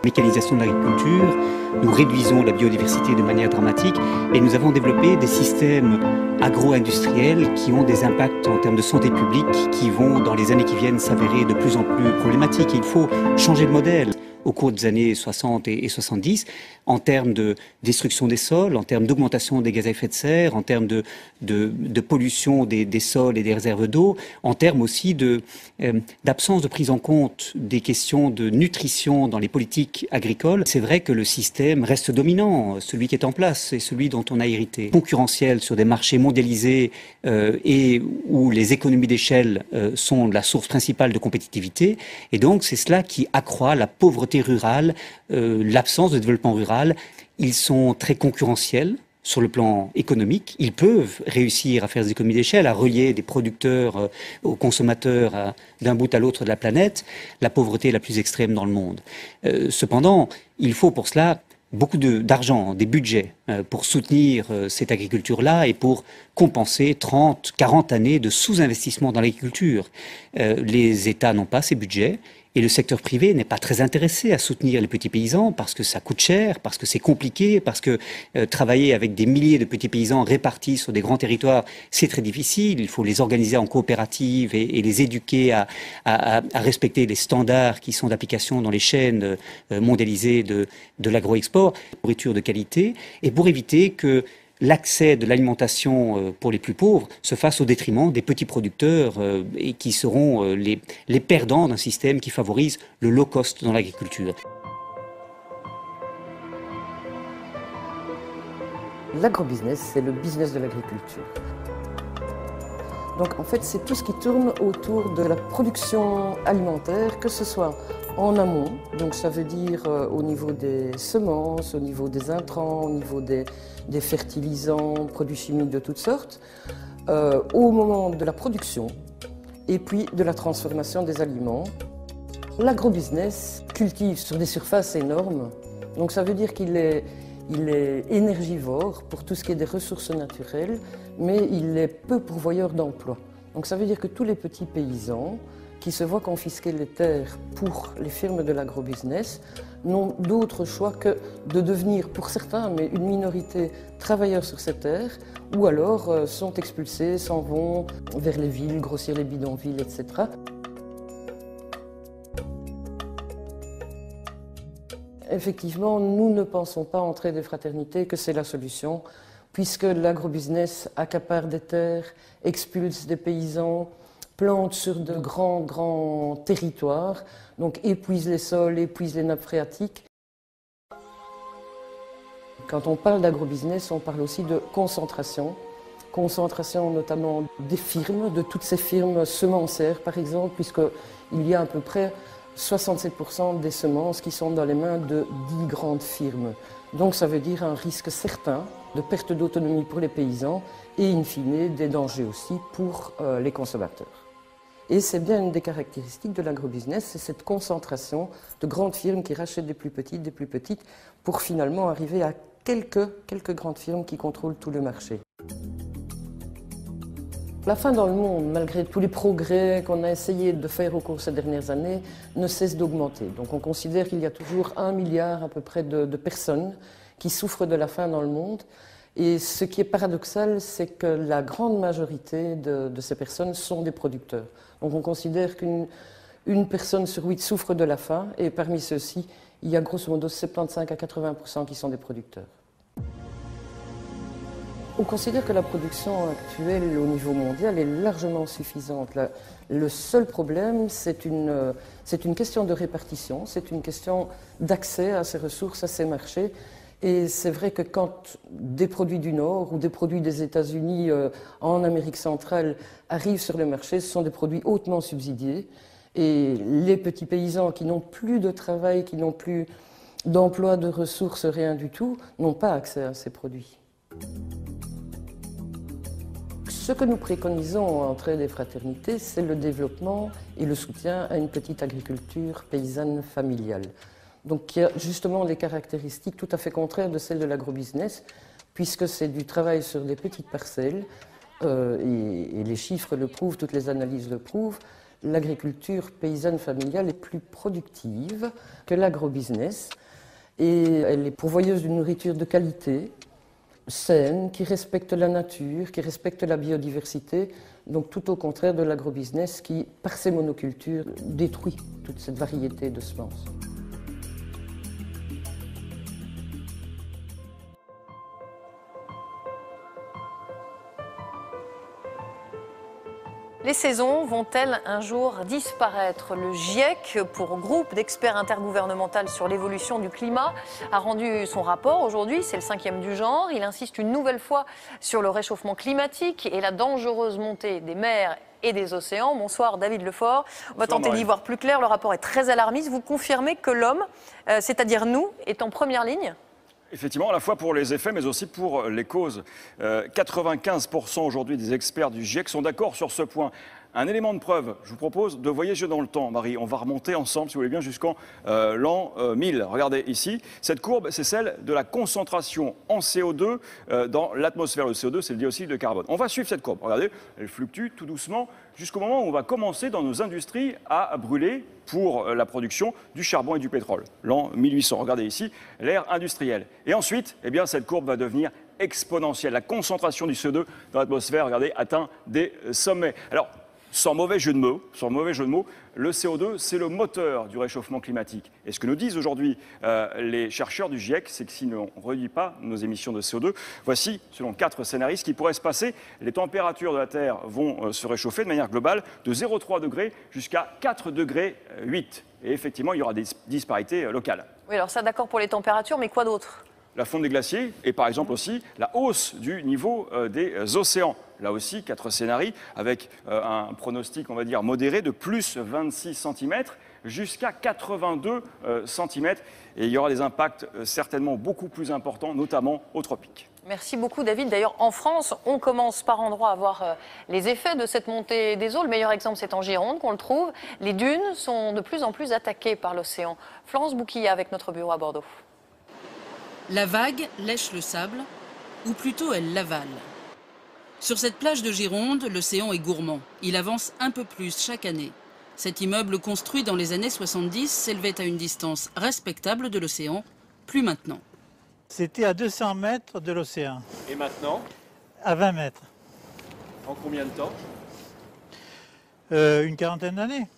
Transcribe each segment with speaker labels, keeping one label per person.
Speaker 1: Mécanisation de l'agriculture, nous réduisons la biodiversité de manière dramatique et nous avons développé des systèmes agro-industriels qui ont des impacts en termes de santé publique qui vont dans les années qui viennent s'avérer de plus en plus problématiques. Il faut changer de modèle au cours des années 60 et 70 en termes de destruction des sols, en termes d'augmentation des gaz à effet de serre, en termes de pollution des sols et des réserves d'eau, en termes aussi d'absence de prise en compte des questions de nutrition dans les politiques agricoles. C'est vrai que le système reste dominant, celui qui est en place et celui dont on a hérité. Concurrentiel sur des marchés mondialisés et où les économies d'échelle sont la source principale de compétitivité. Et donc c'est cela qui accroît la pauvreté rurale, l'absence de développement rural. Ils sont très concurrentiels sur le plan économique. Ils peuvent réussir à faire des économies d'échelle, à relier des producteurs aux consommateurs d'un bout à l'autre de la planète. La pauvreté est la plus extrême dans le monde. Cependant, il faut pour cela beaucoup d'argent, des budgets pour soutenir cette agriculture-là et pour compenser 30, 40 années de sous-investissement dans l'agriculture. Les États n'ont pas ces budgets. Et le secteur privé n'est pas très intéressé à soutenir les petits paysans parce que ça coûte cher, parce que c'est compliqué, parce que travailler avec des milliers de petits paysans répartis sur des grands territoires, c'est très difficile. Il faut les organiser en coopérative et les éduquer à respecter les standards qui sont d'application dans les chaînes mondialisées de l'agro-export, nourriture de qualité, et pour éviter que l'accès de l'alimentation pour les plus pauvres se fasse au détriment des petits producteurs et qui seront les perdants d'un système qui favorise le low cost dans l'agriculture.
Speaker 2: L'agrobusiness, c'est le business de l'agriculture. Donc en fait, c'est tout ce qui tourne autour de la production alimentaire, que ce soit en amont, donc ça veut dire au niveau des semences, au niveau des intrants, au niveau des fertilisants, produits chimiques de toutes sortes, au moment de la production et puis de la transformation des aliments. L'agrobusiness cultive sur des surfaces énormes, donc ça veut dire qu'il est énergivore pour tout ce qui est des ressources naturelles, mais il est peu pourvoyeur d'emplois. Donc ça veut dire que tous les petits paysans qui se voient confisquer les terres pour les firmes de l'agrobusiness n'ont d'autre choix que de devenir, pour certains, mais une minorité, travailleurs sur ces terres, ou alors sont expulsés, s'en vont vers les villes, grossir les bidonvilles, etc. Effectivement, nous ne pensons pas, entrer des fraternités, que c'est la solution, puisque l'agrobusiness accapare des terres, expulse des paysans, plante sur de grands territoires, donc épuise les sols, épuise les nappes phréatiques. Quand on parle d'agrobusiness, on parle aussi de concentration. Concentration notamment des firmes, de toutes ces firmes semencières par exemple, puisqu'il y a à peu près 67% des semences qui sont dans les mains de 10 grandes firmes. Donc ça veut dire un risque certain de perte d'autonomie pour les paysans et in fine des dangers aussi pour les consommateurs. Et c'est bien une des caractéristiques de l'agrobusiness, c'est cette concentration de grandes firmes qui rachètent des plus petites, pour finalement arriver à quelques grandes firmes qui contrôlent tout le marché. La faim dans le monde, malgré tous les progrès qu'on a essayé de faire au cours de ces dernières années, ne cesse d'augmenter. Donc on considère qu'il y a toujours 1 milliard à peu près de personnes qui souffrent de la faim dans le monde. Et ce qui est paradoxal, c'est que la grande majorité de ces personnes sont des producteurs. Donc on considère qu'une personne sur 8 souffre de la faim, et parmi ceux-ci, il y a grosso modo 75 à 80% qui sont des producteurs. On considère que la production actuelle au niveau mondial est largement suffisante. Le seul problème, c'est une question de répartition, c'est une question d'accès à ces ressources, à ces marchés. Et c'est vrai que quand des produits du Nord ou des produits des États-Unis en Amérique centrale arrivent sur le marché, ce sont des produits hautement subsidiés. Et les petits paysans qui n'ont plus de travail, qui n'ont plus d'emploi, de ressources, rien du tout, n'ont pas accès à ces produits. Ce que nous préconisons entre les fraternités, c'est le développement et le soutien à une petite agriculture paysanne familiale. Donc il y a justement des caractéristiques tout à fait contraires de celles de l'agrobusiness, puisque c'est du travail sur des petites parcelles, et les chiffres le prouvent, toutes les analyses le prouvent. l'agriculture paysanne familiale est plus productive que l'agrobusiness et elle est pourvoyeuse d'une nourriture de qualité, saine, qui respecte la nature, qui respecte la biodiversité, donc tout au contraire de l'agrobusiness qui, par ses monocultures, détruit toute cette variété de semences.
Speaker 3: Les saisons vont-elles un jour disparaître? Le GIEC, pour groupe d'experts intergouvernemental sur l'évolution du climat, a rendu son rapport aujourd'hui, c'est le 5e du genre. Il insiste une nouvelle fois sur le réchauffement climatique et la dangereuse montée des mers et des océans. Bonsoir David Lefort. On va tenter d'y voir plus clair. Le rapport est très alarmiste. Vous confirmez que l'homme, c'est-à-dire nous, est en première ligne ?
Speaker 4: Effectivement, à la fois pour les effets, mais aussi pour les causes. 95% aujourd'hui des experts du GIEC sont d'accord sur ce point. Un élément de preuve, je vous propose de voyager dans le temps, Marie. On va remonter ensemble, si vous voulez bien, jusqu'en l'an 1000. Regardez ici, cette courbe, c'est celle de la concentration en CO2 dans l'atmosphère. Le CO2, c'est le dioxyde de carbone. On va suivre cette courbe. Regardez, elle fluctue tout doucement jusqu'au moment où on va commencer dans nos industries à brûler pour la production du charbon et du pétrole. L'an 1800, regardez ici, l'ère industrielle. Et ensuite, eh bien, cette courbe va devenir exponentielle. La concentration du CO2 dans l'atmosphère, regardez, atteint des sommets. Alors, sans mauvais jeu de mots, le CO2, c'est le moteur du réchauffement climatique. Et ce que nous disent aujourd'hui les chercheurs du GIEC, c'est que si on ne réduit pas nos émissions de CO2, voici, selon 4 scénarios, ce qui pourrait se passer. Les températures de la Terre vont se réchauffer de manière globale de 0,3 degrés jusqu'à 4,8 degrés. Et effectivement, il y aura des disparités locales.
Speaker 3: Oui, alors ça, d'accord pour les températures, mais quoi d'autre ?
Speaker 4: La fonte des glaciers et par exemple aussi la hausse du niveau des océans. Là aussi, 4 scénarios avec un pronostic, on va dire, modéré de plus 26 cm jusqu'à 82 cm. Et il y aura des impacts certainement beaucoup plus importants, notamment aux tropiques.
Speaker 3: Merci beaucoup David. D'ailleurs, en France, on commence par endroits à voir les effets de cette montée des eaux. Le meilleur exemple, c'est en Gironde qu'on le trouve. Les dunes sont de plus en plus attaquées par l'océan. Florence Bouquilla avec notre bureau à Bordeaux.
Speaker 5: La vague lèche le sable, ou plutôt elle l'avale. Sur cette plage de Gironde, l'océan est gourmand. Il avance un peu plus chaque année. Cet immeuble construit dans les années 70 s'élevait à une distance respectable de l'océan, plus maintenant.
Speaker 6: C'était à 200 mètres de l'océan.
Speaker 4: Et maintenant ?
Speaker 6: À 20 mètres.
Speaker 4: En combien de temps ?
Speaker 6: Une quarantaine d'années.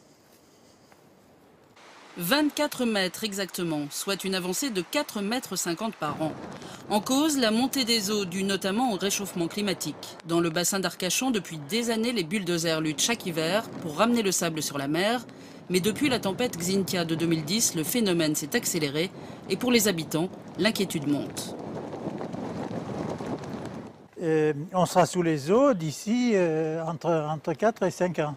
Speaker 5: 24 mètres exactement, soit une avancée de 4,50 mètres par an. En cause, la montée des eaux due notamment au réchauffement climatique. Dans le bassin d'Arcachon, depuis des années, les bulldozers luttent chaque hiver pour ramener le sable sur la mer. Mais depuis la tempête Xynthia de 2010, le phénomène s'est accéléré et pour les habitants, l'inquiétude monte.
Speaker 6: On sera sous les eaux d'ici entre 4 et 5 ans.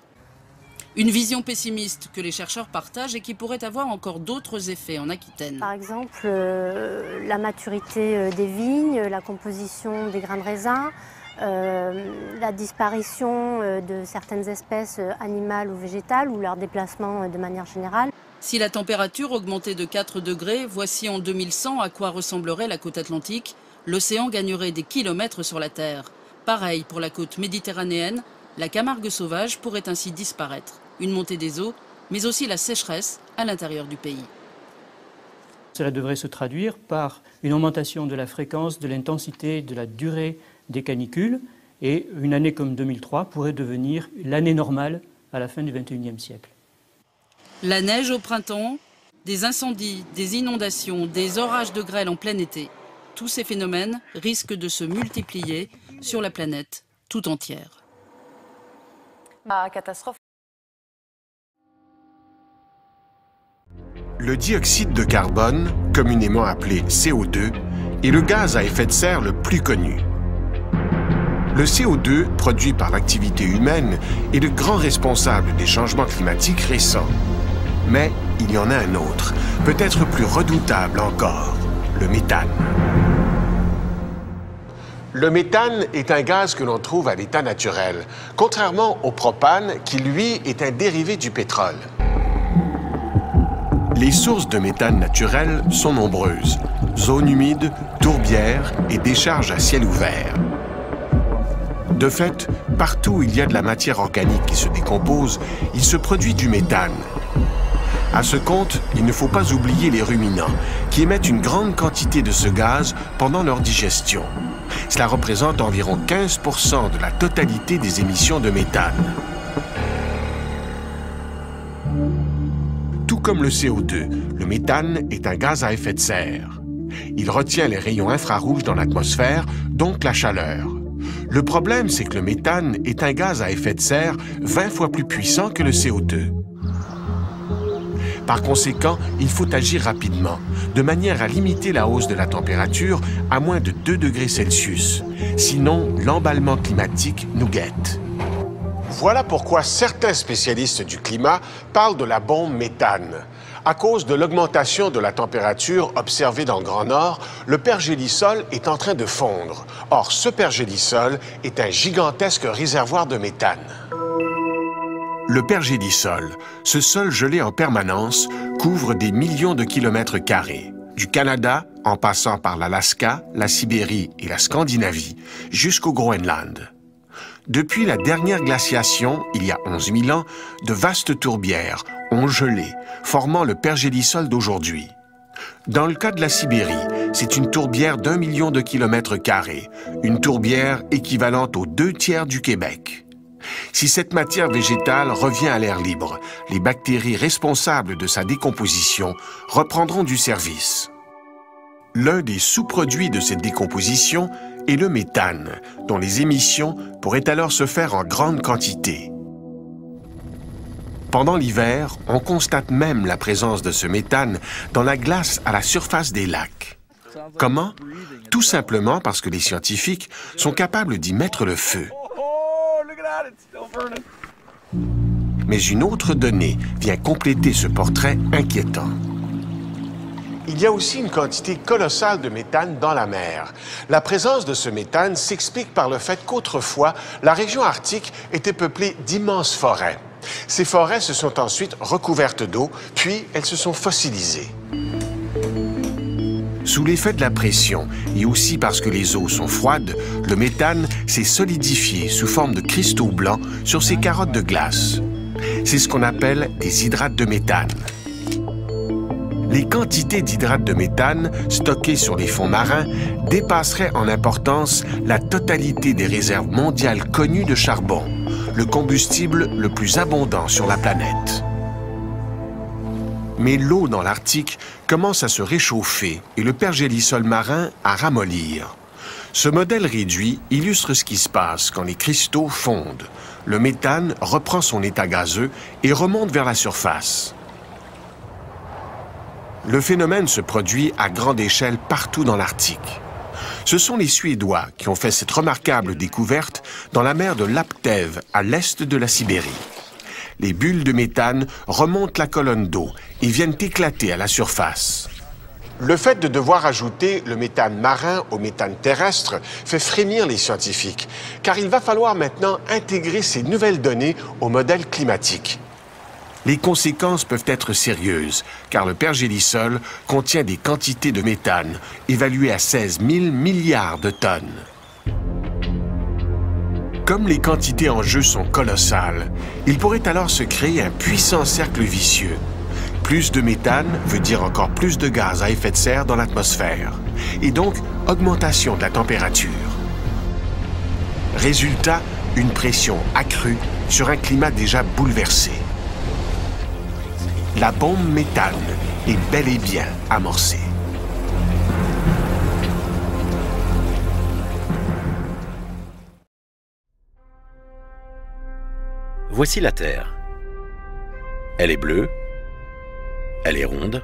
Speaker 5: Une vision pessimiste que les chercheurs partagent et qui pourrait avoir encore d'autres effets en Aquitaine.
Speaker 7: Par exemple, la maturité des vignes, la composition des grains de raisin, la disparition de certaines espèces animales ou végétales ou leur déplacement de manière générale.
Speaker 5: Si la température augmentait de 4 degrés, voici en 2100 à quoi ressemblerait la côte atlantique. L'océan gagnerait des kilomètres sur la Terre. Pareil pour la côte méditerranéenne, la Camargue sauvage pourrait ainsi disparaître. Une montée des eaux, mais aussi la sécheresse à l'intérieur du pays.
Speaker 8: Cela devrait se traduire par une augmentation de la fréquence, de l'intensité, de la durée des canicules. Et une année comme 2003 pourrait devenir l'année normale à la fin du XXIe siècle.
Speaker 5: La neige au printemps, des incendies, des inondations, des orages de grêle en plein été. Tous ces phénomènes risquent de se multiplier sur la planète tout entière.
Speaker 3: Catastrophe.
Speaker 9: Le dioxyde de carbone, communément appelé CO2, est le gaz à effet de serre le plus connu. Le CO2, produit par l'activité humaine, est le grand responsable des changements climatiques récents. Mais il y en a un autre, peut-être plus redoutable encore, le méthane. Le méthane est un gaz que l'on trouve à l'état naturel, contrairement au propane qui, lui, est un dérivé du pétrole. Les sources de méthane naturel sont nombreuses. Zones humides, tourbières et décharges à ciel ouvert. De fait, partout où il y a de la matière organique qui se décompose, il se produit du méthane. À ce compte, il ne faut pas oublier les ruminants, qui émettent une grande quantité de ce gaz pendant leur digestion. Cela représente environ 15% de la totalité des émissions de méthane. Tout comme le CO2, le méthane est un gaz à effet de serre. Il retient les rayons infrarouges dans l'atmosphère, donc la chaleur. Le problème, c'est que le méthane est un gaz à effet de serre 20 fois plus puissant que le CO2. Par conséquent, il faut agir rapidement, de manière à limiter la hausse de la température à moins de 2 degrés Celsius. Sinon, l'emballement climatique nous guette. Voilà pourquoi certains spécialistes du climat parlent de la bombe méthane. À cause de l'augmentation de la température observée dans le Grand Nord, le pergélisol est en train de fondre. Or, ce pergélisol est un gigantesque réservoir de méthane. Le pergélisol, ce sol gelé en permanence, couvre des millions de kilomètres carrés, du Canada, en passant par l'Alaska, la Sibérie et la Scandinavie, jusqu'au Groenland. Depuis la dernière glaciation, il y a 11 000 ans, de vastes tourbières ont gelé, formant le pergélisol d'aujourd'hui. Dans le cas de la Sibérie, c'est une tourbière d'1 million de kilomètres carrés, une tourbière équivalente aux 2/3 du Québec. Si cette matière végétale revient à l'air libre, les bactéries responsables de sa décomposition reprendront du service. L'un des sous-produits de cette décomposition est le méthane, dont les émissions pourraient alors se faire en grande quantité. Pendant l'hiver, on constate même la présence de ce méthane dans la glace à la surface des lacs. Comment? Tout simplement parce que les scientifiques sont capables d'y mettre le feu. Mais une autre donnée vient compléter ce portrait inquiétant. Il y a aussi une quantité colossale de méthane dans la mer. La présence de ce méthane s'explique par le fait qu'autrefois, la région arctique était peuplée d'immenses forêts. Ces forêts se sont ensuite recouvertes d'eau, puis elles se sont fossilisées. Sous l'effet de la pression, et aussi parce que les eaux sont froides, le méthane s'est solidifié sous forme de cristaux blancs sur ces carottes de glace. C'est ce qu'on appelle des hydrates de méthane. Les quantités d'hydrates de méthane stockées sur les fonds marins dépasseraient en importance la totalité des réserves mondiales connues de charbon, le combustible le plus abondant sur la planète. Mais l'eau dans l'Arctique commence à se réchauffer et le pergélisol marin à ramollir. Ce modèle réduit illustre ce qui se passe quand les cristaux fondent. Le méthane reprend son état gazeux et remonte vers la surface. Le phénomène se produit à grande échelle partout dans l'Arctique. Ce sont les Suédois qui ont fait cette remarquable découverte dans la mer de Laptev, à l'est de la Sibérie. Les bulles de méthane remontent la colonne d'eau et viennent éclater à la surface. Le fait de devoir ajouter le méthane marin au méthane terrestre fait frémir les scientifiques, car il va falloir maintenant intégrer ces nouvelles données au modèle climatique. Les conséquences peuvent être sérieuses, car le pergélisol contient des quantités de méthane évaluées à 16 000 milliards de tonnes. Comme les quantités en jeu sont colossales, il pourrait alors se créer un puissant cercle vicieux. Plus de méthane veut dire encore plus de gaz à effet de serre dans l'atmosphère, et donc augmentation de la température. Résultat, une pression accrue sur un climat déjà bouleversé. La bombe méthane est bel et bien amorcée.
Speaker 10: Voici la Terre. Elle est bleue, elle est ronde,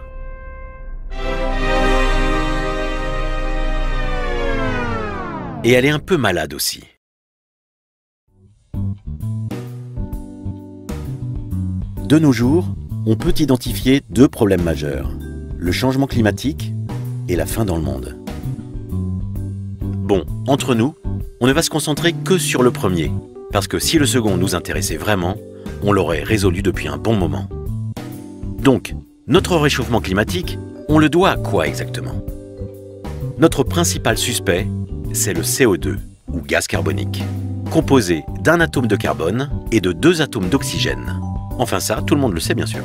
Speaker 10: et elle est un peu malade aussi. De nos jours, on peut identifier deux problèmes majeurs, le changement climatique et la faim dans le monde. Bon, entre nous, on ne va se concentrer que sur le premier, parce que si le second nous intéressait vraiment, on l'aurait résolu depuis un bon moment. Donc, notre réchauffement climatique, on le doit à quoi exactement? Notre principal suspect, c'est le CO2, ou gaz carbonique. composé d'un atome de carbone et de 2 atomes d'oxygène. Enfin ça, tout le monde le sait bien sûr.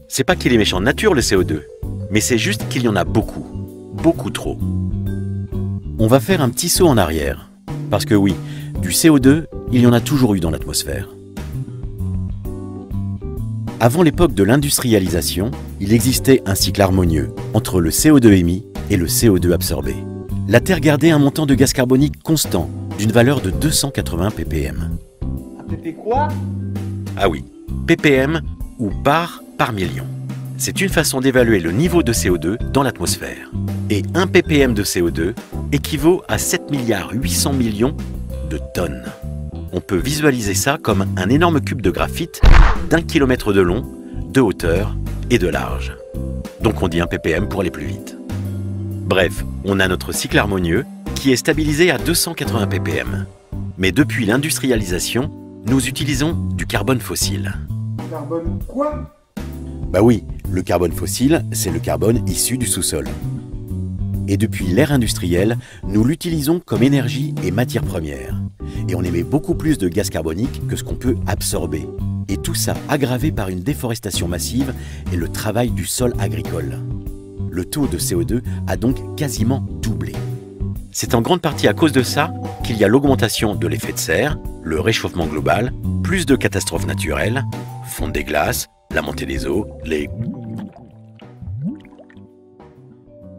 Speaker 10: C'est pas qu'il est méchant de nature le CO2, mais c'est juste qu'il y en a beaucoup, beaucoup trop. On va faire un petit saut en arrière, parce que oui, du CO2, il y en a toujours eu dans l'atmosphère. Avant l'époque de l'industrialisation, il existait un cycle harmonieux entre le CO2 émis et le CO2 absorbé. La Terre gardait un montant de gaz carbonique constant d'une valeur de 280 ppm.
Speaker 11: pp quoi?
Speaker 10: Ah oui, ppm ou parts par million. C'est une façon d'évaluer le niveau de CO2 dans l'atmosphère. Et 1 ppm de CO2 équivaut à 7,8 milliards de tonnes. On peut visualiser ça comme un énorme cube de graphite d'1 km de long, de hauteur et de large. Donc on dit 1 ppm pour aller plus vite. Bref, on a notre cycle harmonieux qui est stabilisé à 280 ppm. Mais depuis l'industrialisation, nous utilisons du carbone fossile.
Speaker 11: Carbone quoi?
Speaker 10: Bah oui, le carbone fossile, c'est le carbone issu du sous-sol. Et depuis l'ère industrielle, nous l'utilisons comme énergie et matière première. Et on émet beaucoup plus de gaz carbonique que ce qu'on peut absorber. Et tout ça aggravé par une déforestation massive et le travail du sol agricole. Le taux de CO2 a donc quasiment doublé. C'est en grande partie à cause de ça qu'il y a l'augmentation de l'effet de serre, le réchauffement global, plus de catastrophes naturelles, fonte des glaces, la montée des eaux, les...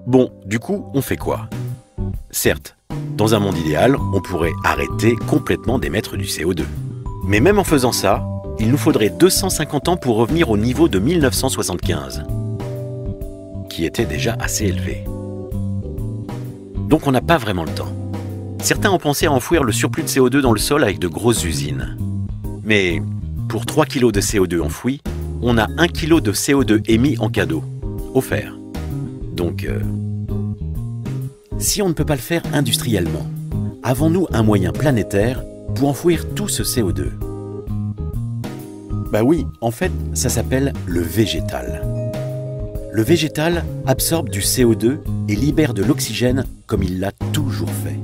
Speaker 10: Bon, du coup, on fait quoi? Certes, dans un monde idéal, on pourrait arrêter complètement d'émettre du CO2. Mais même en faisant ça, il nous faudrait 250 ans pour revenir au niveau de 1975, qui était déjà assez élevé. Donc on n'a pas vraiment le temps. Certains ont pensé à enfouir le surplus de CO2 dans le sol avec de grosses usines. Mais pour 3 kg de CO2 enfoui, on a 1 kg de CO2 émis en cadeau, offert. Donc, si on ne peut pas le faire industriellement, avons-nous un moyen planétaire pour enfouir tout ce CO2? Bah oui, en fait, ça s'appelle le végétal. Le végétal absorbe du CO2 et libère de l'oxygène comme il l'a toujours fait.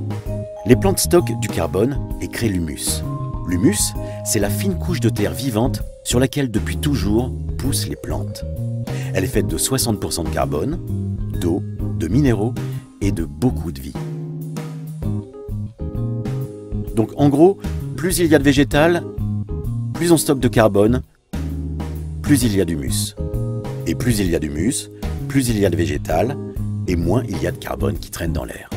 Speaker 10: Les plantes stockent du carbone et créent l'humus. L'humus, c'est la fine couche de terre vivante sur laquelle depuis toujours poussent les plantes. Elle est faite de 60% de carbone, d'eau, de minéraux et de beaucoup de vie. Donc en gros, plus il y a de végétal, plus on stocke de carbone, plus il y a d'humus. Et plus il y a d'humus, plus il y a de végétal, et moins il y a de carbone qui traîne dans l'air.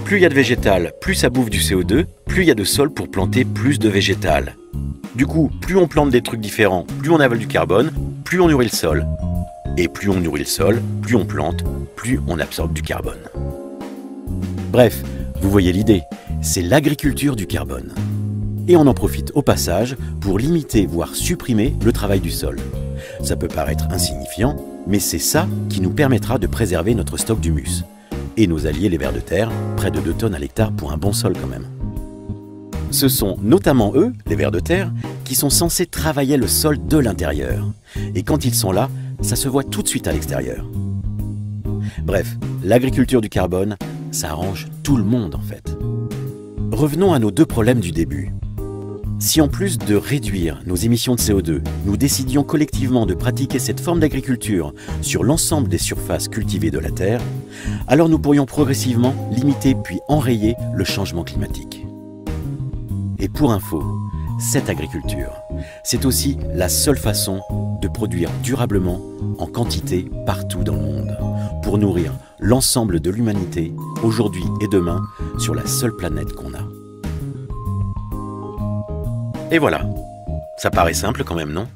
Speaker 10: Plus il y a de végétal, plus ça bouffe du CO2, plus il y a de sol pour planter plus de végétal. Du coup, plus on plante des trucs différents, plus on avale du carbone, plus on nourrit le sol. Et plus on nourrit le sol, plus on plante, plus on absorbe du carbone. Bref, vous voyez l'idée, c'est l'agriculture du carbone. Et on en profite au passage pour limiter, voire supprimer le travail du sol. Ça peut paraître insignifiant, mais c'est ça qui nous permettra de préserver notre stock d'humus. Et nos alliés les vers de terre, près de 2 tonnes à l'hectare pour un bon sol quand même. Ce sont notamment eux, les vers de terre, qui sont censés travailler le sol de l'intérieur. Et quand ils sont là, ça se voit tout de suite à l'extérieur. Bref, l'agriculture du carbone, ça arrange tout le monde en fait. Revenons à nos 2 problèmes du début. Si en plus de réduire nos émissions de CO2, nous décidions collectivement de pratiquer cette forme d'agriculture sur l'ensemble des surfaces cultivées de la Terre, alors nous pourrions progressivement limiter puis enrayer le changement climatique. Et pour info, cette agriculture, c'est aussi la seule façon de produire durablement en quantité partout dans le monde, pour nourrir l'ensemble de l'humanité, aujourd'hui et demain, sur la seule planète qu'on a. Et voilà, ça paraît simple quand même, non?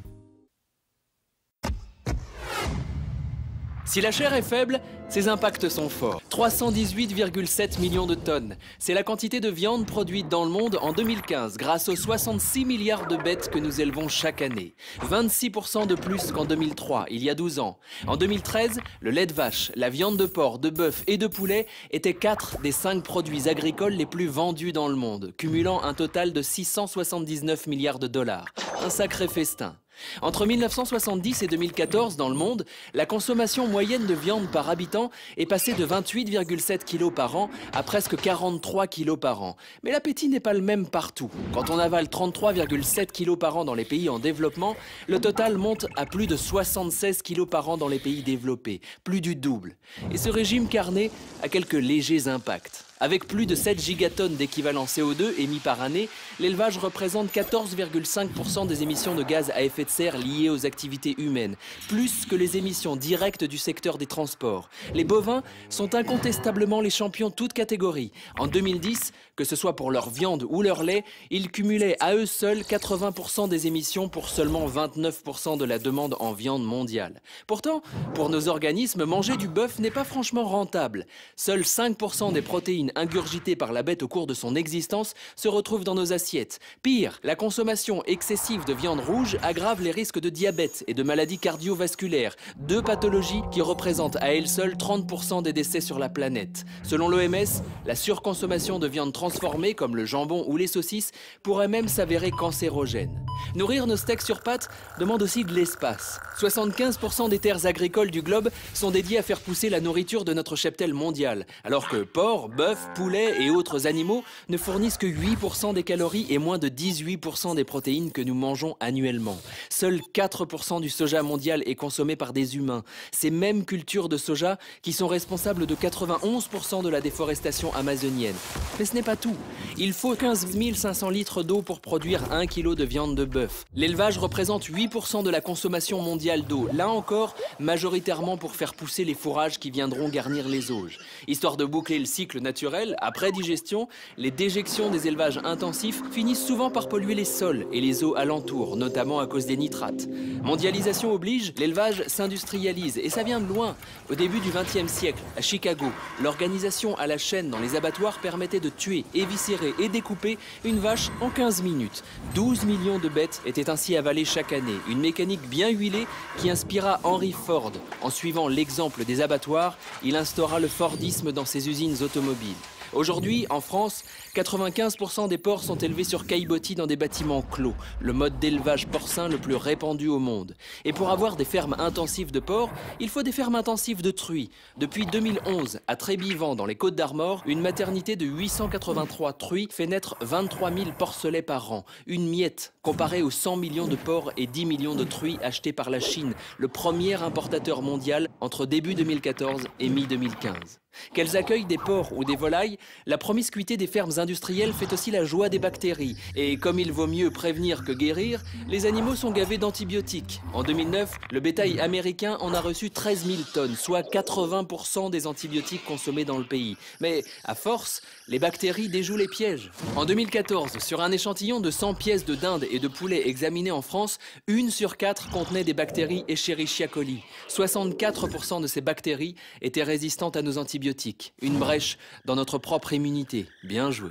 Speaker 12: Si la chair est faible, ses impacts sont forts. 318,7 millions de tonnes. C'est la quantité de viande produite dans le monde en 2015 grâce aux 66 milliards de bêtes que nous élevons chaque année. 26% de plus qu'en 2003, il y a 12 ans. En 2013, le lait de vache, la viande de porc, de bœuf et de poulet étaient 4 des 5 produits agricoles les plus vendus dans le monde, cumulant un total de 679 milliards de dollars. Un sacré festin. Entre 1970 et 2014, dans le monde, la consommation moyenne de viande par habitant est passée de 28,7 kg par an à presque 43 kg par an. Mais l'appétit n'est pas le même partout. Quand on avale 33,7 kg par an dans les pays en développement, le total monte à plus de 76 kg par an dans les pays développés, plus du double. Et ce régime carné a quelques légers impacts. Avec plus de 7 gigatonnes d'équivalent CO2 émis par année, l'élevage représente 14,5% des émissions de gaz à effet de serre liées aux activités humaines, plus que les émissions directes du secteur des transports. Les bovins sont incontestablement les champions toutes catégories. En 2010, que ce soit pour leur viande ou leur lait, ils cumulaient à eux seuls 80% des émissions pour seulement 29% de la demande en viande mondiale. Pourtant, pour nos organismes, manger du bœuf n'est pas franchement rentable. Seuls 5% des protéines ingurgitées par la bête au cours de son existence se retrouvent dans nos assiettes. Pire, la consommation excessive de viande rouge aggrave les risques de diabète et de maladies cardiovasculaires, deux pathologies qui représentent à elles seules 30% des décès sur la planète. Selon l'OMS, la surconsommation de viande transformée comme le jambon ou les saucisses pourrait même s'avérer cancérogène. Nourrir nos steaks sur pâte demande aussi de l'espace. 75% des terres agricoles du globe sont dédiées à faire pousser la nourriture de notre cheptel mondial, alors que porc, bœuf, poulets et autres animaux ne fournissent que 8% des calories et moins de 18% des protéines que nous mangeons annuellement. Seuls 4% du soja mondial est consommé par des humains. Ces mêmes cultures de soja qui sont responsables de 91% de la déforestation amazonienne. Mais ce n'est pas tout. Il faut 15 500 litres d'eau pour produire 1 kg de viande de bœuf. L'élevage représente 8% de la consommation mondiale d'eau. Là encore, majoritairement pour faire pousser les fourrages qui viendront garnir les auges. Histoire de boucler le cycle naturel, après digestion, les déjections des élevages intensifs finissent souvent par polluer les sols et les eaux alentours, notamment à cause des nitrates. Mondialisation oblige, l'élevage s'industrialise et ça vient de loin. Au début du XXe siècle, à Chicago, l'organisation à la chaîne dans les abattoirs permettait de tuer, éviscérer et découper une vache en 15 minutes. 12 millions de bêtes étaient ainsi avalées chaque année, une mécanique bien huilée qui inspira Henry Ford. En suivant l'exemple des abattoirs, il instaura le Fordisme dans ses usines automobiles. Aujourd'hui, en France, 95% des porcs sont élevés sur caillebotis dans des bâtiments clos, le mode d'élevage porcin le plus répandu au monde. Et pour avoir des fermes intensives de porcs, il faut des fermes intensives de truies. Depuis 2011, à Trébivent, dans les Côtes-d'Armor, une maternité de 883 truies fait naître 23 000 porcelets par an. Une miette, comparée aux 100 millions de porcs et 10 millions de truies achetés par la Chine, le premier importateur mondial entre début 2014 et mi-2015. Qu'elles accueillent des porcs ou des volailles, la promiscuité des fermes industrielles fait aussi la joie des bactéries. Et comme il vaut mieux prévenir que guérir, les animaux sont gavés d'antibiotiques. En 2009, le bétail américain en a reçu 13 000 tonnes, soit 80% des antibiotiques consommés dans le pays. Mais à force, les bactéries déjouent les pièges. En 2014, sur un échantillon de 100 pièces de dinde et de poulet examinées en France, 1 sur 4 contenait des bactéries Escherichia coli. 64% de ces bactéries étaient résistantes à nos antibiotiques. Une brèche dans notre propre immunité. Bien joué.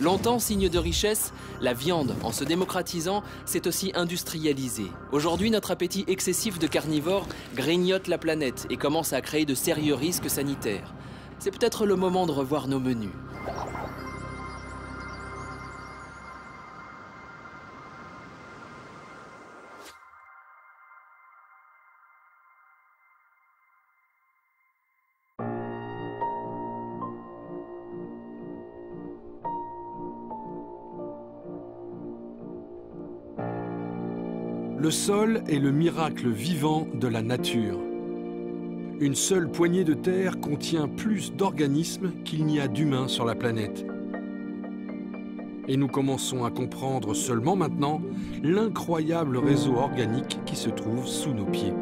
Speaker 12: Longtemps signe de richesse, la viande, en se démocratisant, s'est aussi industrialisée. Aujourd'hui, notre appétit excessif de carnivores grignote la planète et commence à créer de sérieux risques sanitaires. C'est peut-être le moment de revoir nos menus.
Speaker 13: Le sol est le miracle vivant de la nature. Une seule poignée de terre contient plus d'organismes qu'il n'y a d'humains sur la planète. Et nous commençons à comprendre seulement maintenant l'incroyable réseau organique qui se trouve sous nos pieds.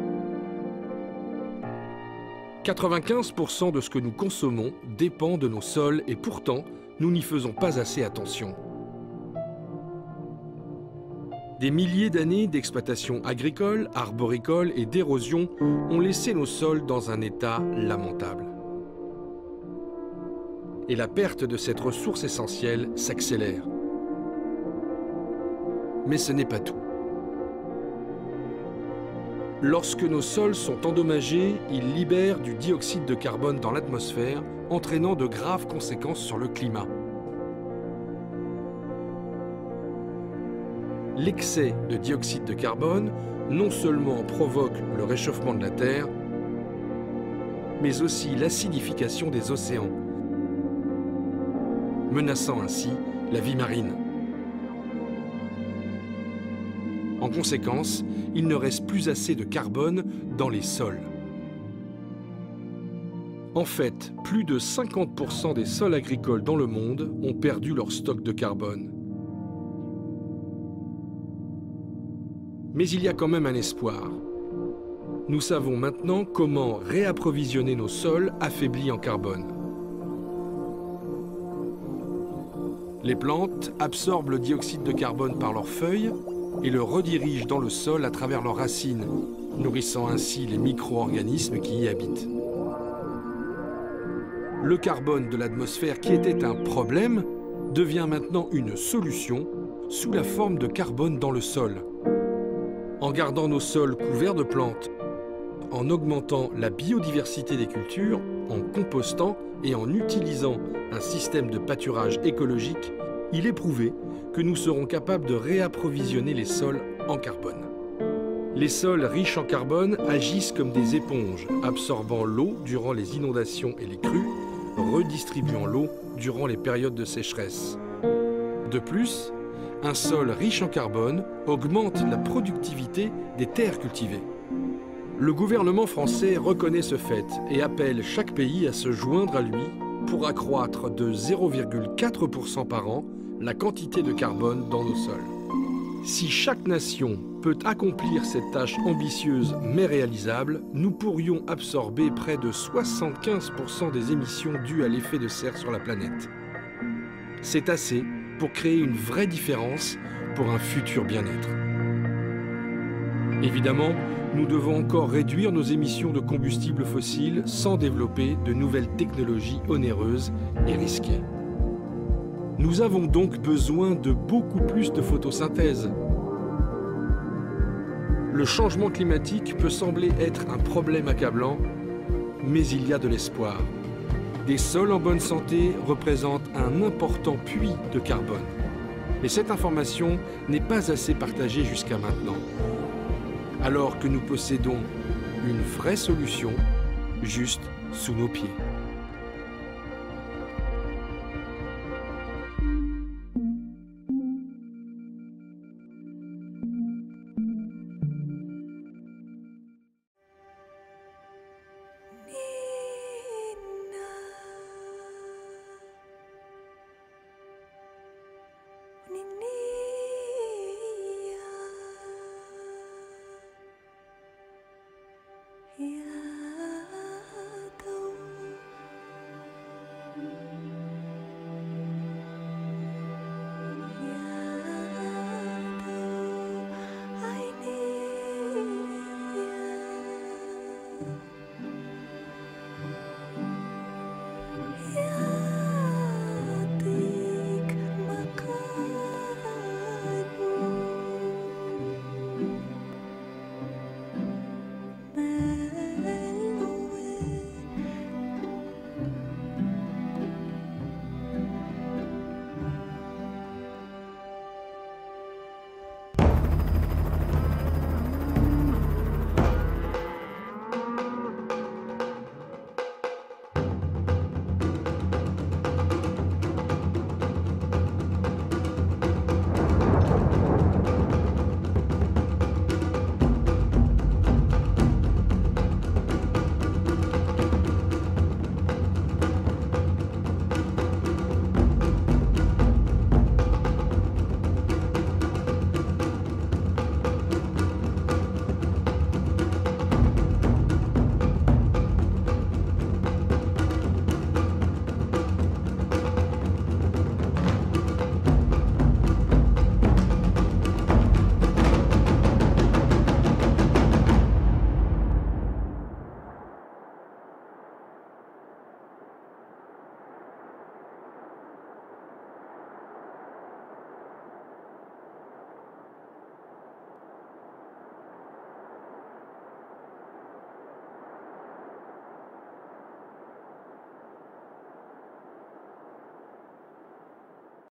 Speaker 13: 95% de ce que nous consommons dépend de nos sols et pourtant, nous n'y faisons pas assez attention. Des milliers d'années d'exploitation agricole, arboricole et d'érosion ont laissé nos sols dans un état lamentable. Et la perte de cette ressource essentielle s'accélère. Mais ce n'est pas tout. Lorsque nos sols sont endommagés, ils libèrent du dioxyde de carbone dans l'atmosphère, entraînant de graves conséquences sur le climat. l'excès de dioxyde de carbone non seulement provoque le réchauffement de la Terre, mais aussi l'acidification des océans, menaçant ainsi la vie marine. En conséquence, il ne reste plus assez de carbone dans les sols. En fait, plus de 50% des sols agricoles dans le monde ont perdu leur stock de carbone. Mais il y a quand même un espoir. Nous savons maintenant comment réapprovisionner nos sols affaiblis en carbone. Les plantes absorbent le dioxyde de carbone par leurs feuilles et le redirigent dans le sol à travers leurs racines, nourrissant ainsi les micro-organismes qui y habitent. Le carbone de l'atmosphère, qui était un problème, devient maintenant une solution sous la forme de carbone dans le sol. En gardant nos sols couverts de plantes, en augmentant la biodiversité des cultures, en compostant et en utilisant un système de pâturage écologique, il est prouvé que nous serons capables de réapprovisionner les sols en carbone. Les sols riches en carbone agissent comme des éponges, absorbant l'eau durant les inondations et les crues, redistribuant l'eau durant les périodes de sécheresse. De plus, un sol riche en carbone augmente la productivité des terres cultivées. Le gouvernement français reconnaît ce fait et appelle chaque pays à se joindre à lui pour accroître de 0,4% par an la quantité de carbone dans nos sols. Si chaque nation peut accomplir cette tâche ambitieuse mais réalisable, nous pourrions absorber près de 75% des émissions dues à l'effet de serre sur la planète. C'est assez pour créer une vraie différence pour un futur bien-être. Évidemment, nous devons encore réduire nos émissions de combustibles fossiles sans développer de nouvelles technologies onéreuses et risquées. Nous avons donc besoin de beaucoup plus de photosynthèse. Le changement climatique peut sembler être un problème accablant, mais il y a de l'espoir. Des sols en bonne santé représentent un important puits de carbone. Mais cette information n'est pas assez partagée jusqu'à maintenant. Alors que nous possédons une vraie solution juste sous nos pieds.